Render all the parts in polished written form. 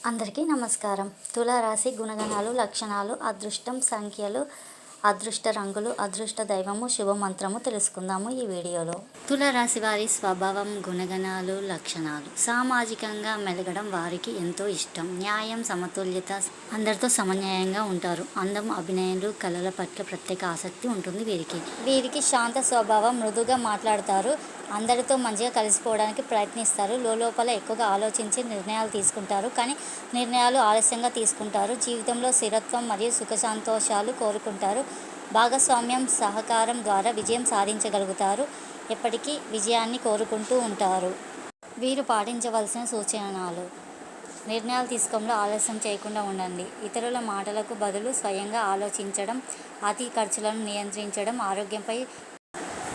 అందరికీ నమస్కారం. తులారాశి గుణగణాలు, లక్షణాలు, అదృష్టం సంఖ్యలు, అదృష్ట రంగులు, అదృష్ట దైవము, శుభమంత్రము తెలుసుకుందాము ఈ వీడియోలో. తులారాశి వారి స్వభావం, గుణగణాలు, లక్షణాలు. సామాజికంగా మెలగడం వారికి ఎంతో ఇష్టం. న్యాయం, సమతుల్యత, అందరితో సమన్యాయంగా ఉంటారు. అందం, అభినయాలు, కళల పట్ల ప్రత్యేక ఆసక్తి ఉంటుంది వీరికి శాంత స్వభావం, మృదుగా మాట్లాడతారు. అందరితో మంచిగా కలిసిపోవడానికి ప్రయత్నిస్తారు. లోపల ఎక్కువగా ఆలోచించి నిర్ణయాలు తీసుకుంటారు, కానీ నిర్ణయాలు ఆలస్యంగా తీసుకుంటారు. జీవితంలో స్థిరత్వం మరియు సుఖ సంతోషాలు కోరుకుంటారు. భాగస్వామ్యం, సహకారం ద్వారా విజయం సాధించగలుగుతారు. ఎప్పటికీ విజయాన్ని కోరుకుంటూ ఉంటారు. వీరు పాటించవలసిన సూచనలు: నిర్ణయాలు తీసుకోవడంలో ఆలస్యం చేయకుండా ఉండండి. ఇతరుల మాటలకు బదులు స్వయంగా ఆలోచించడం, అతి ఖర్చులను నియంత్రించడం, ఆరోగ్యంపై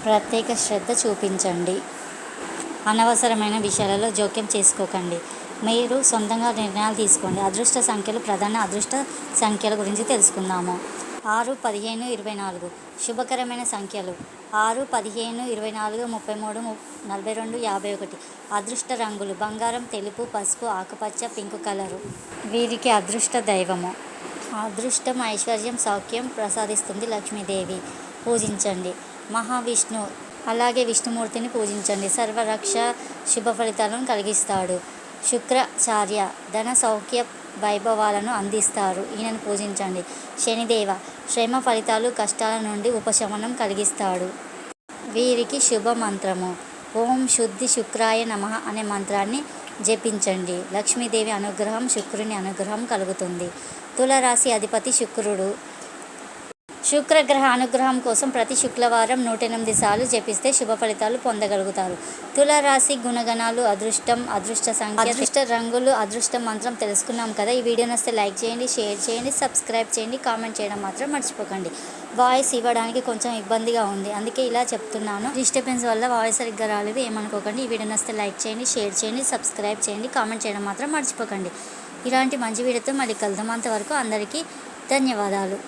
ప్రత్యేక శ్రద్ధ చూపించండి. అనవసరమైన విషయాలలో జోక్యం చేసుకోకండి. మీరు సొంతంగా నిర్ణయాలు తీసుకోండి. అదృష్ట సంఖ్యలు. ప్రధాన అదృష్ట సంఖ్యల గురించి తెలుసుకుందాము. 6, 15, 24. శుభకరమైన సంఖ్యలు: 6, 15, 24, 33, 42, 51. అదృష్ట రంగులు: బంగారం, తెలుపు, పసుపు, ఆకుపచ్చ, పింక్ కలరు. వీరికి అదృష్ట దైవము. అదృష్టం, ఐశ్వర్యం, సౌఖ్యం ప్రసాదిస్తుంది లక్ష్మీదేవి. పూజించండి మహావిష్ణు, అలాగే విష్ణుమూర్తిని పూజించండి. సర్వరక్ష, శుభ ఫలితాలను కలిగిస్తాడు. శుక్రాచార్య, ధన సౌఖ్య వైభవాలను అందిస్తారు. ఈయనను పూజించండి. శనిదేవ, శ్రమ ఫలితాలు, కష్టాల నుండి ఉపశమనం కలిగిస్తాడు. వీరికి శుభ మంత్రము: ఓం శుద్ధి శుక్రాయ నమః అనే మంత్రాన్ని జపించండి. లక్ష్మీదేవి అనుగ్రహం, శుక్రుని అనుగ్రహం కలుగుతుంది. తులారాశి అధిపతి శుక్రుడు. శుక్రగ్రహ అనుగ్రహం కోసం ప్రతి శుక్రవారం 108 సార్లు జపిస్తే శుభ ఫలితాలు పొందగలుగుతారు. తులారాశి గుణగణాలు: అదృష్టం, అదృష్ట సంఖ్య, అదృష్ట రంగులు, అదృష్ట మంత్రం తెలుసుకున్నాం కదా. ఈ వీడియో నచ్చితే లైక్ చేయండి, షేర్ చేయండి, సబ్స్క్రైబ్ చేయండి, కామెంట్ చేయడం మాత్రం మర్చిపోకండి. వాయిస్ ఇవ్వడానికి కొంచెం ఇబ్బందిగా ఉంది, అందుకే ఇలా చెప్తున్నాను. డిస్టర్బెన్స్ వల్ల వాయిస్ సరిగ్గా రాలేదు, ఏమనుకోకండి. ఈ వీడియో నచ్చితే లైక్ చేయండి, షేర్ చేయండి, సబ్స్క్రైబ్ చేయండి, కామెంట్ చేయడం మాత్రం మర్చిపోకండి. ఇలాంటి మంచి వీడియోతో మళ్ళీ కలుద్దాం. అంతవరకు అందరికీ ధన్యవాదాలు.